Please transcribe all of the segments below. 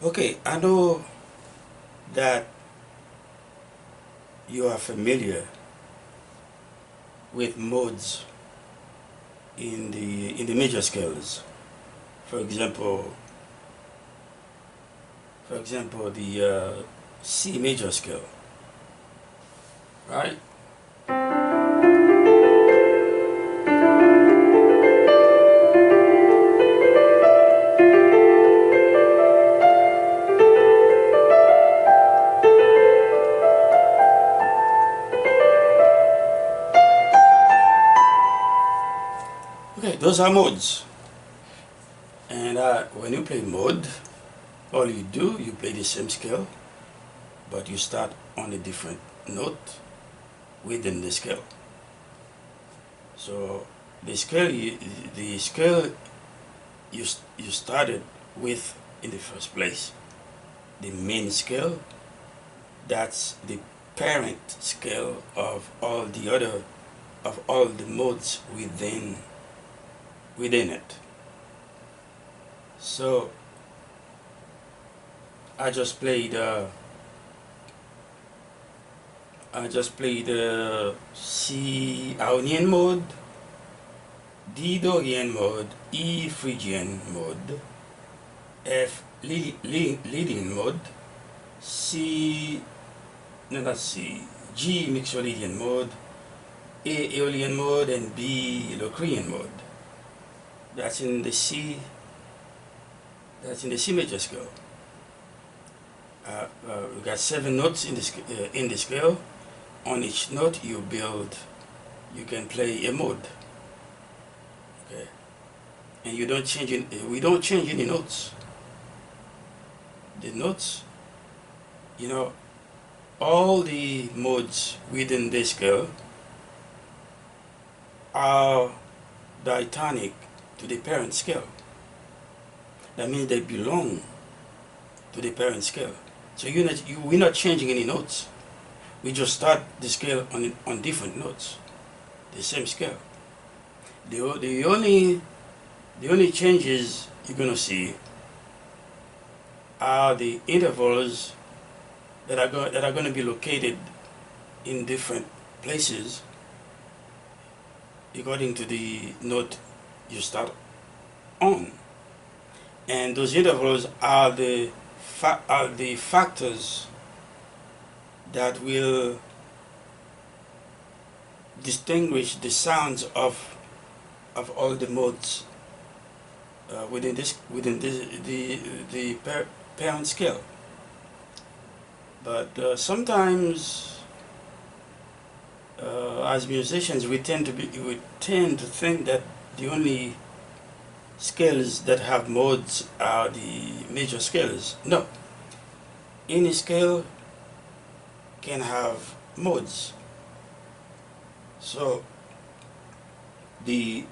Okay, I know that you are familiar with modes in the major scales. For example, the C major scale, right? Okay, those are modes. And when you play mode, all you do, you play the same scale, but you start on a different note within the scale. So the scale the scale you started with in the first place, the main scale, that's the parent scale of all the modes within it. So I just played C Ionian mode, D Dorian mode, E Phrygian mode, F Lydian mode, C no not C G Mixolydian mode, A Aeolian mode, and B Locrian mode. That's in the C. That's in the C major scale. We got 7 notes in the scale. On each note, you can play a mode. Okay, and we don't change any notes. The notes, you know, all the modes within this scale are diatonic to the parent scale. That means they belong to the parent scale. So we're not changing any notes. We just start the scale on different notes, the same scale. The only changes you're gonna see are the intervals that are going to be located in different places according to the note you start on, and those intervals are the factors that will distinguish the sounds of all the modes within the parent scale. But sometimes, as musicians, we tend to think that the only scales that have modes are the major scales. No, any scale can have modes. So the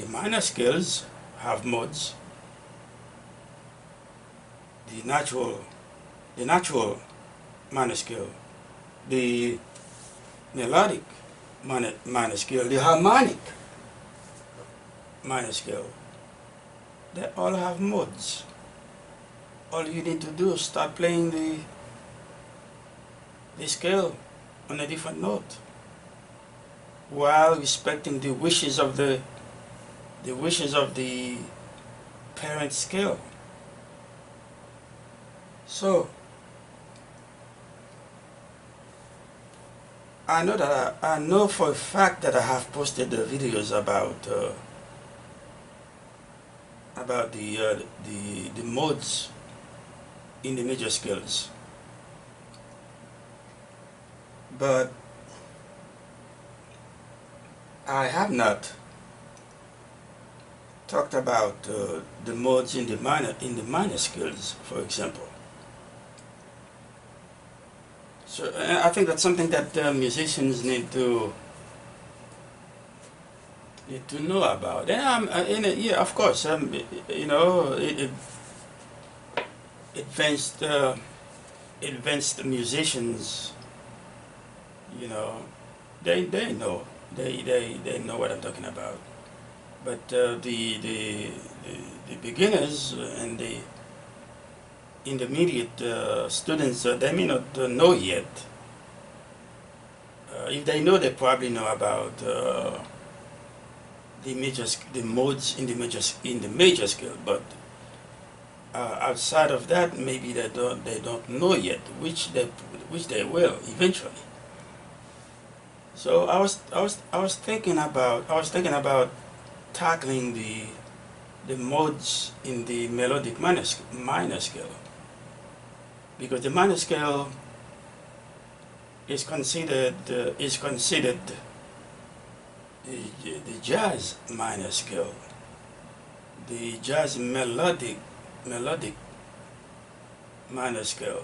minor scales have modes. The natural minor scale, the melodic minor scale, the harmonic minor scale, they all have modes. All you need to do is start playing the scale on a different note while respecting the wishes of the parent scale. So I know for a fact that I have posted the videos about the modes in the major scales, but I have not talked about the modes in the minor scales, for example. So I think that's something that musicians need to know about. Yeah, of course, advanced musicians, you know, they know they know what I'm talking about. But the beginners and intermediate students, they may not know yet. If they know, they probably know about the modes in the major scale, but outside of that, maybe they don't know yet, which they will eventually. So I was thinking about tackling the modes in the melodic minor scale, because the minor scale is considered the jazz minor scale, the jazz melodic minor scale.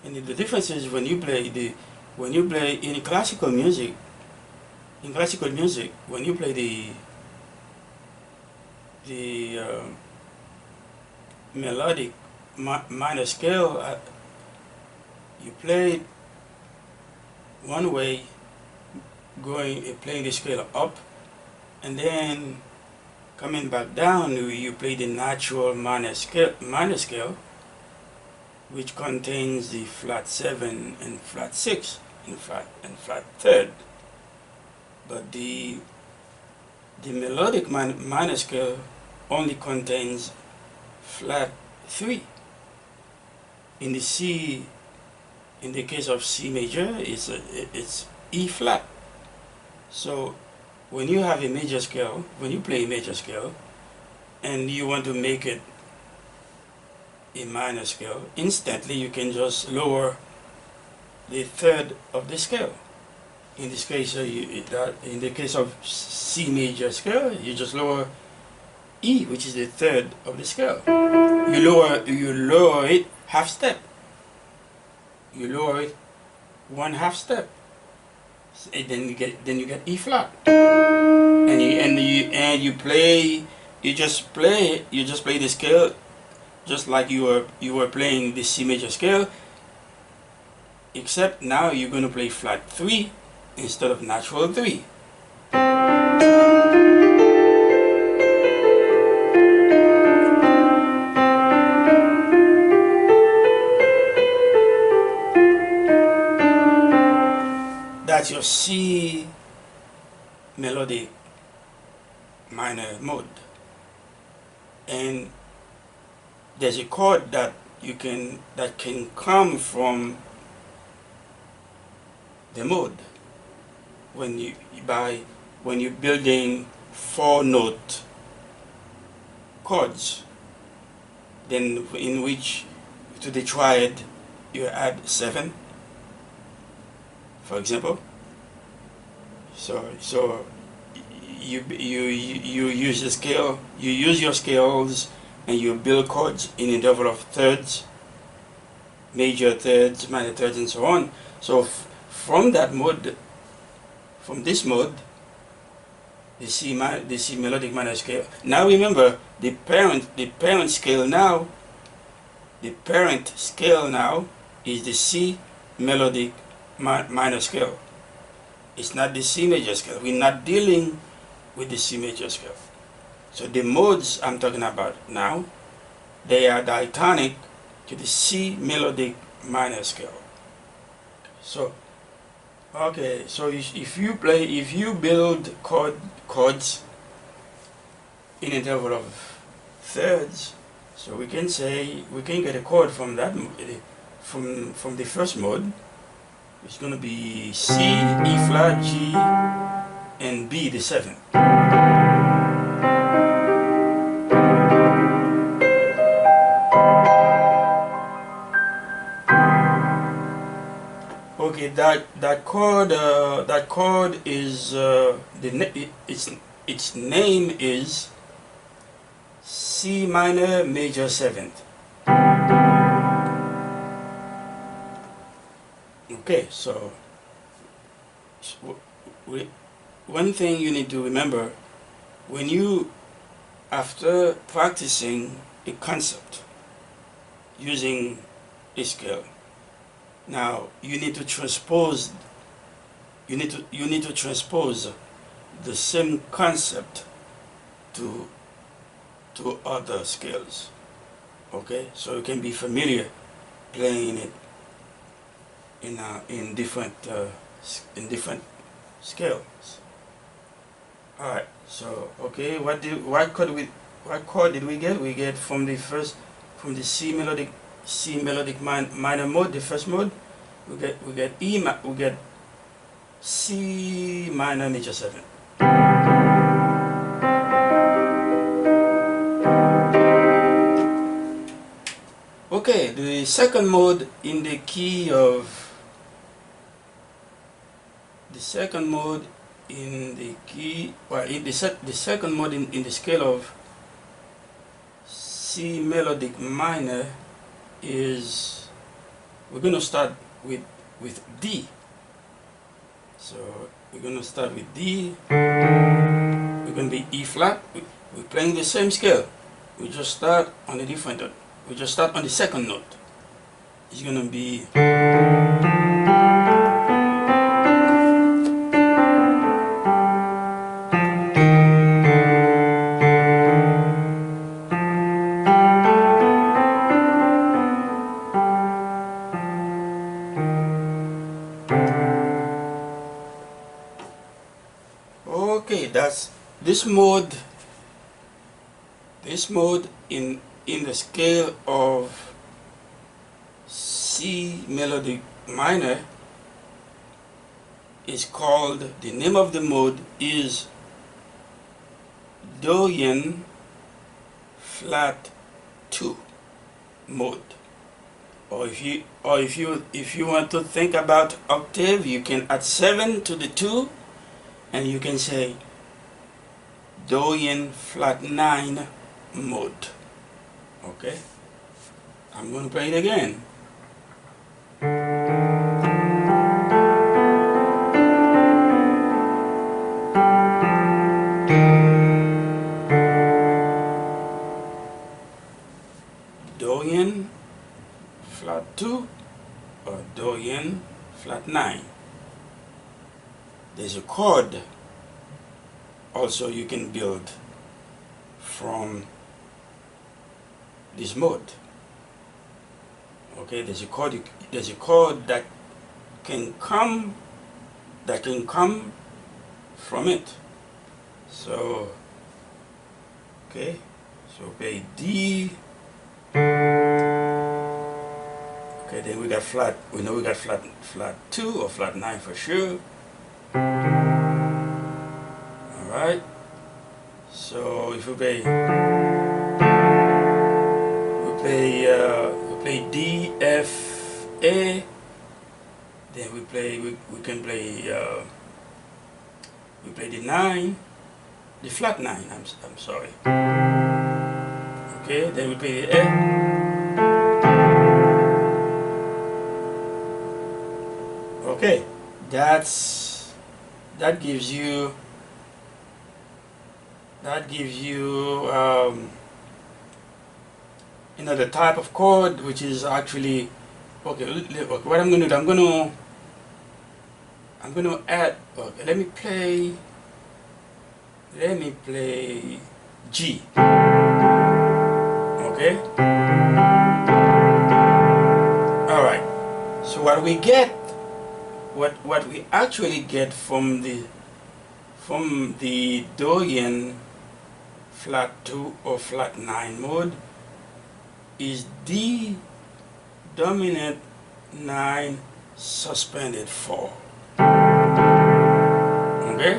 And the difference is when you play in classical music, when you play the melodic minor scale, you play it one way, playing the scale up, and then coming back down, you play the natural minor scale, which contains the flat 7 and flat 6 and flat third. But the melodic minor scale only contains flat 3. In the case of C major, it's E flat. So when you play a major scale, and you want to make it a minor scale, instantly you can just lower the third of the scale. In this case, in the case of C major scale, you just lower E, which is the third of the scale. You lower it half step. You lower it one half step, and then you get E flat, and you just play the scale just like you were playing the C major scale, except now you're going to play flat 3 instead of natural 3. That's your C melodic minor mode. And there's a chord that can come from the mode when you're building 4-note chords, then in which to the triad you add 7, for example. So you use the scale, you use your scales, and you build chords in interval of thirds, major thirds, minor thirds, and so on. So from this mode, the C melodic minor scale. Now remember, the parent scale now is the C melodic minor scale. It's not the C major scale. We're not dealing with the C major scale. So the modes I'm talking about now, they are diatonic to the C melodic minor scale. So okay, so if you build chords in interval of thirds, so we can get a chord from from the first mode. It's going to be C, E flat, G, and B, the 7. Okay, that chord is its name is C minor major 7th. Okay, so one thing you need to remember, after practicing a concept using a scale, now you need to transpose the same concept to other scales. Okay, so you can be familiar playing it in different scales. All right. So okay, what chord did we get? We get from the C melodic minor mode, the first mode. We get we get C minor major 7. Okay, the second mode in the key of the second mode in the key, well, the second mode in the scale of C melodic minor is, we're going to start with D. So we're going to start with D. We're going to be E flat. We're playing the same scale. We just start on a different note. We just start on the second note. It's going to be, okay, that's this mode. This mode in the scale of C melodic minor is called, the name of the mode is Dorian flat 2 mode. Or if you want to think about octave, you can add 7 to the 2 and you can say Dorian flat 9 mode. Okay, I'm going to play it again. Dorian flat 2 or Dorian flat 9. There's a chord also you can build from this mode. Okay, there's a chord that can come from it. So okay, so play D. Okay, then we got flat. We know we got flat 2 or flat 9 for sure. All right. So if we play D, F, A, then we can play we play the 9, the flat 9. I'm sorry. Okay, then we play the A. Okay, that gives you the type of chord, which is actually okay. What I'm going to do, I'm going to add. Okay, let me play G. Okay. All right. So what we get, what we actually get from the Dorian flat 2 or flat 9 mode is D dominant 9 suspended 4. Okay?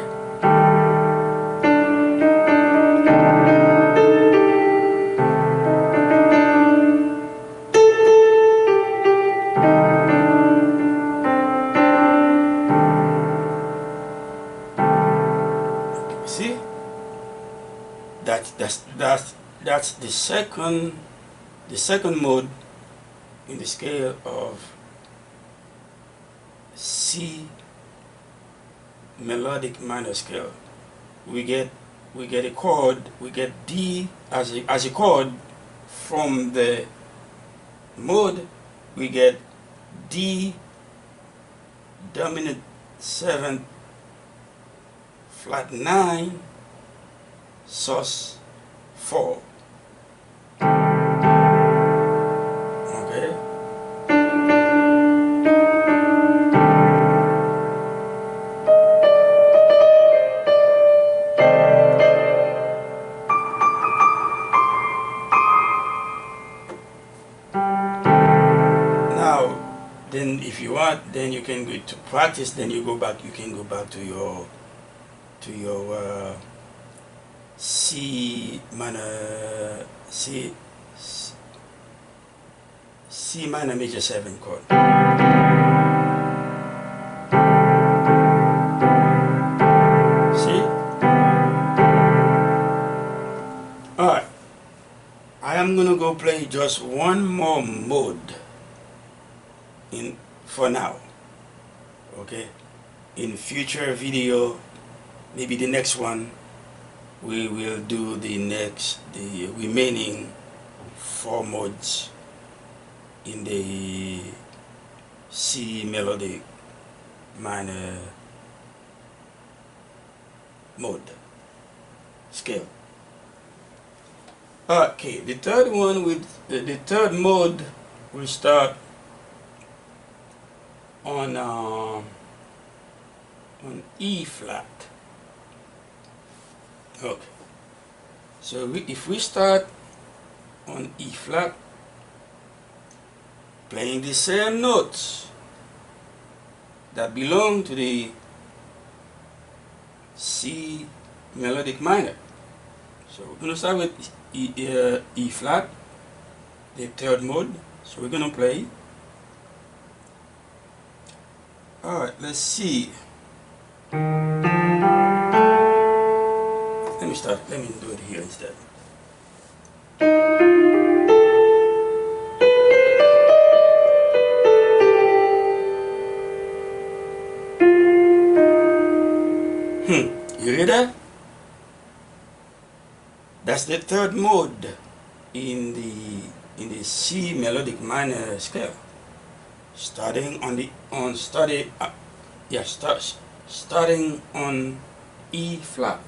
See? That's the second mode in the scale of C melodic minor scale. We get a chord, we get D as a chord from the mode. We get D dominant 7 flat 9 sus 4. and if you want, then you can go to practice. Then you can go back to your C minor C minor major 7 chord. See? Alright. I am gonna go play just one more mode for now. Okay? In future video, maybe the next one, we will do the remaining 4 modes in the C melodic minor mode scale. Okay, the third one with the third mode will start on E flat. Okay, so if we start on E flat, playing the same notes that belong to the C melodic minor. So we're going to start with E flat, the third mode. So we're going to play. Alright, let's see. Let me do it here instead. You hear that? That's the third mode in the C melodic minor scale. Starting on E flat.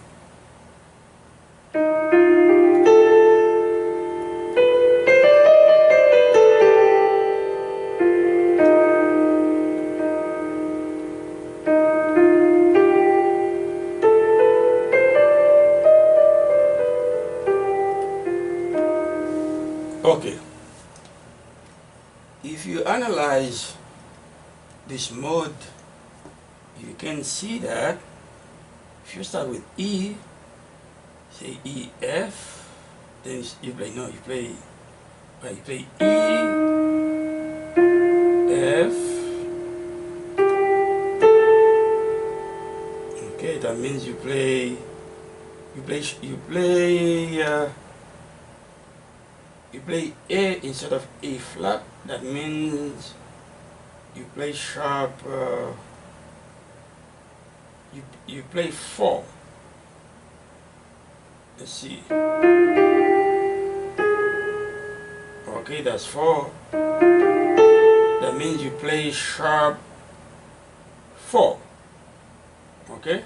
Okay, if you analyze this mode, you can see that if you start with E, say E, F, then you play E, F. Okay, that means you play A instead of A flat. That means you play sharp. You play 4. Let's see. Okay, that's 4. That means you play sharp 4. Okay.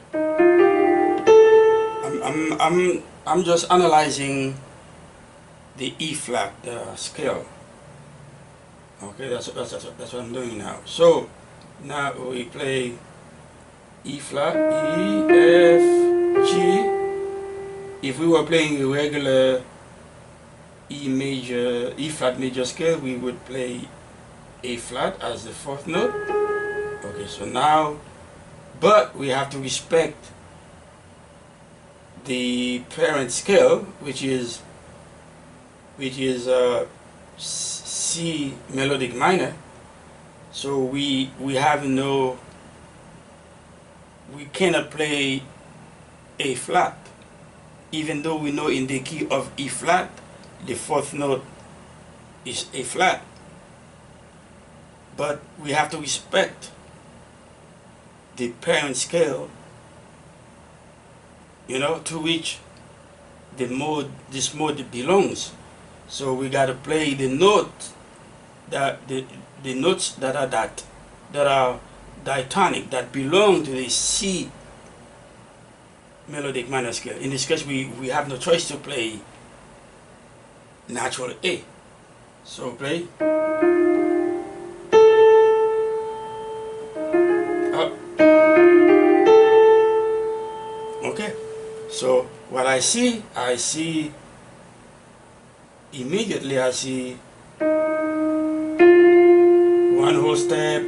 I'm just analyzing the E flat scale. Okay, that's what I'm doing now. So now we play E flat, E, F, G. If we were playing a regular E flat major scale, we would play A flat as the 4th note. Okay, so now, but we have to respect the parent scale, which is C melodic minor. So we cannot play A flat, even though we know in the key of E flat the 4th note is A flat, but we have to respect the parent scale, to which this mode belongs. So we got to play the note the notes that are diatonic, that belong to the C melodic minor scale. In this case, we have no choice to play natural A. So play. Okay. So what I see immediately, I see one whole step,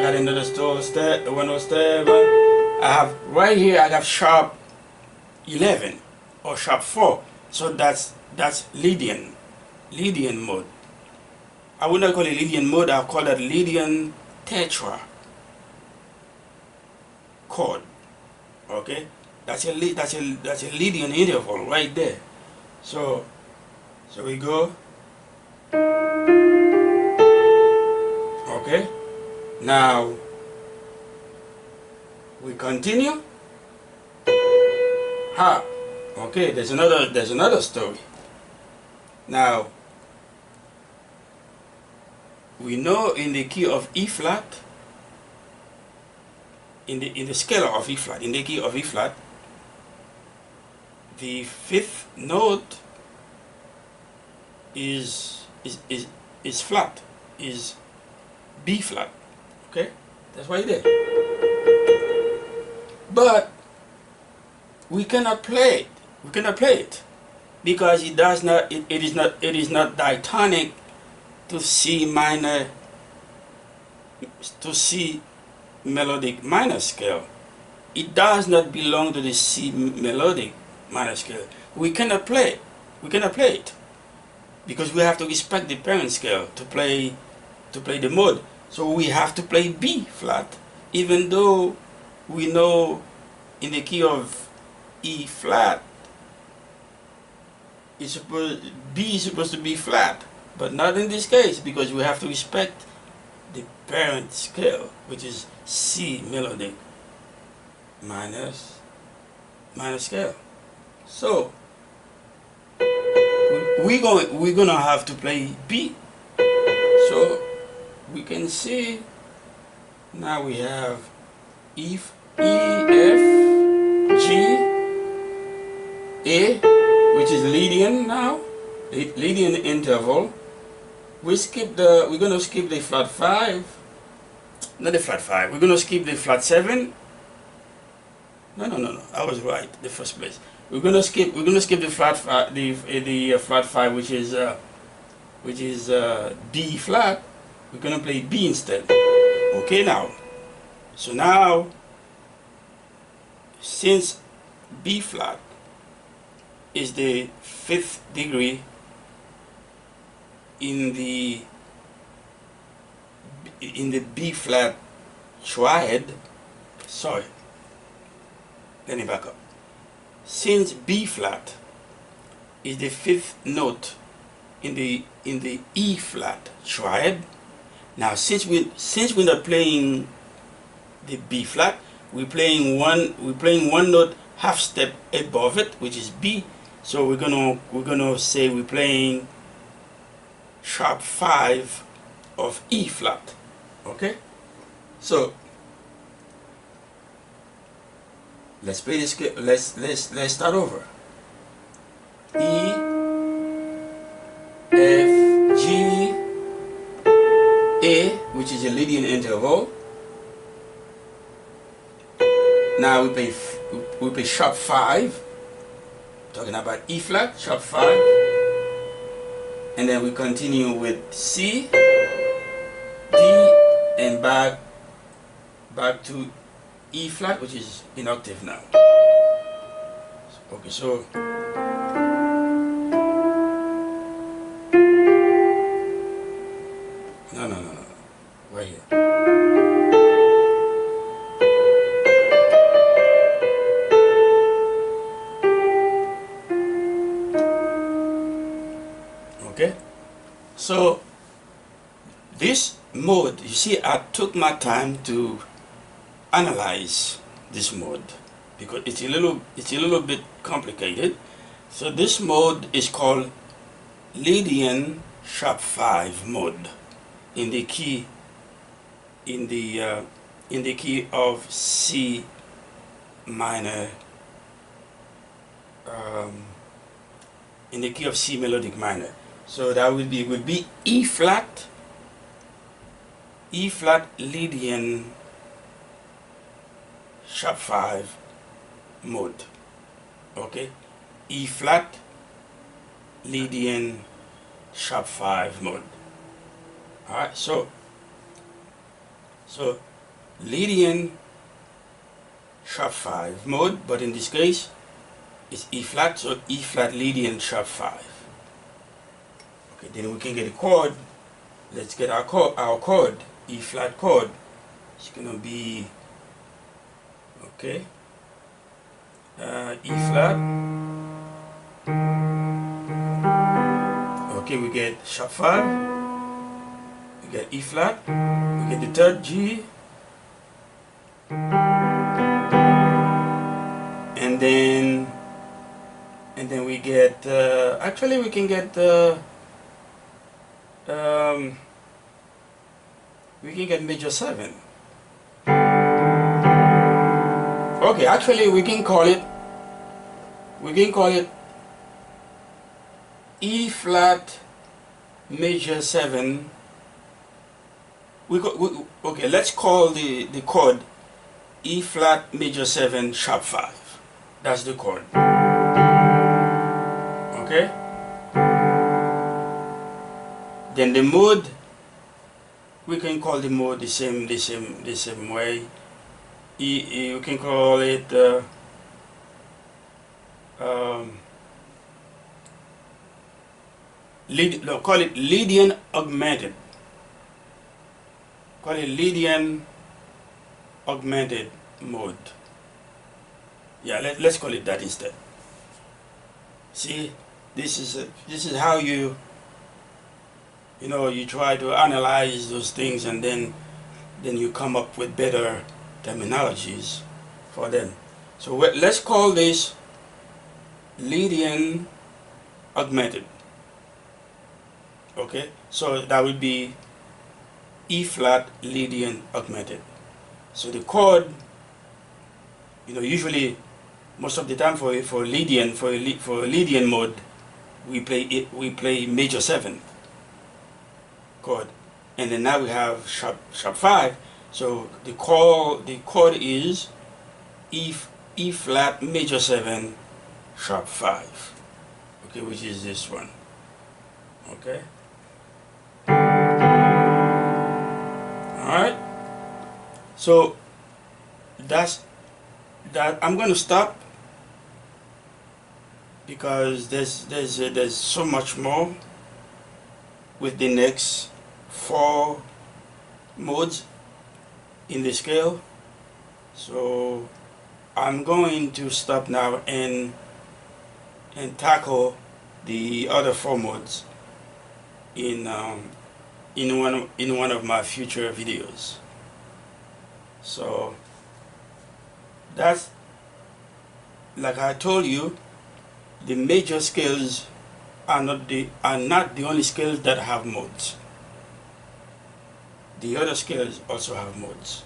got another step, 107. I have right here. I have sharp 11 or sharp 4. So that's Lydian mode. I would not call it Lydian mode. I'll call that Lydian tetra chord. Okay, that's a Lydian interval right there. So we go. Okay, now we continue. Ha. Okay, there's another story. Now we know in the key of E flat, in the scale of E flat, in the key of E flat, the fifth note is flat, is B flat. Okay, that's what it is. But we cannot play it. We cannot play it because it does not. It is not diatonic to C minor, to C melodic minor scale. It does not belong to the C melodic minor scale. We cannot play it. We cannot play it because we have to respect the parent scale to play the mode. So we have to play B flat, even though we know in the key of E flat B is supposed to be flat, but not in this case because we have to respect the parent scale, which is C melodic minor scale. So we're gonna have to play B. So we can see now we have E, F, G, A, which is Lydian now, Lydian interval. We're gonna skip the flat 5, not the flat 5. We're gonna skip the flat 7. No. I was right the first place. We're gonna skip the flat 5, the flat 5, which is D flat. We're gonna play B instead. Okay, now. So now, since B flat is the 5th degree in the B flat triad, sorry, let me back up. Since B flat is the 5th note in the E flat triad, now since we're not playing the B flat, we're playing one note half step above it, which is B. So we're gonna say we're playing sharp 5 of E flat. Okay, so let's play this. Let's start over. E, F, G, A, which is a Lydian interval. Now we play sharp 5, talking about E flat, sharp 5, and then we continue with C, D, and back to E flat, which is in octave now. Okay, so no, right here. Okay, so this mode, you see, I took my time to analyze this mode because it's a little bit complicated. So this mode is called Lydian sharp 5 mode in the key of C minor, in the key of C melodic minor. So that would be E flat Lydian sharp 5 mode. Okay, E flat Lydian sharp 5 mode. Alright, so Lydian sharp 5 mode, but in this case it's E flat, so E flat Lydian sharp 5. Okay, then we can get a chord. Let's get our chord, E flat chord. It's gonna be, okay, E flat. Okay, we get sharp 5, we get E flat, we get the third G, and then we get, actually we can get, we can get major 7. Okay, actually we can call it E flat major 7. Okay, let's call the chord E flat major 7 sharp 5. That's the chord. Okay? Then the mode, we can call the mode the same way. You can call it call it Lydian augmented. Call it Lydian augmented mode. Yeah, let's call it that instead. See, this is how you try to analyze those things, and then you come up with better terminologies for them. So let's call this Lydian augmented. Okay, so that would be E flat Lydian augmented. So the chord, usually most of the time for Lydian mode, we play major 7 chord, and then now we have sharp 5. So the chord is E flat major 7 sharp 5. Okay, which is this one. Okay. Alright, so that's that. I'm going to stop because there's so much more with the next 4 modes in the scale. So I'm going to stop now and tackle the other 4 modes in one of my future videos. So that's, like I told you, the major scales are not the only scales that have modes. The other scales also have modes.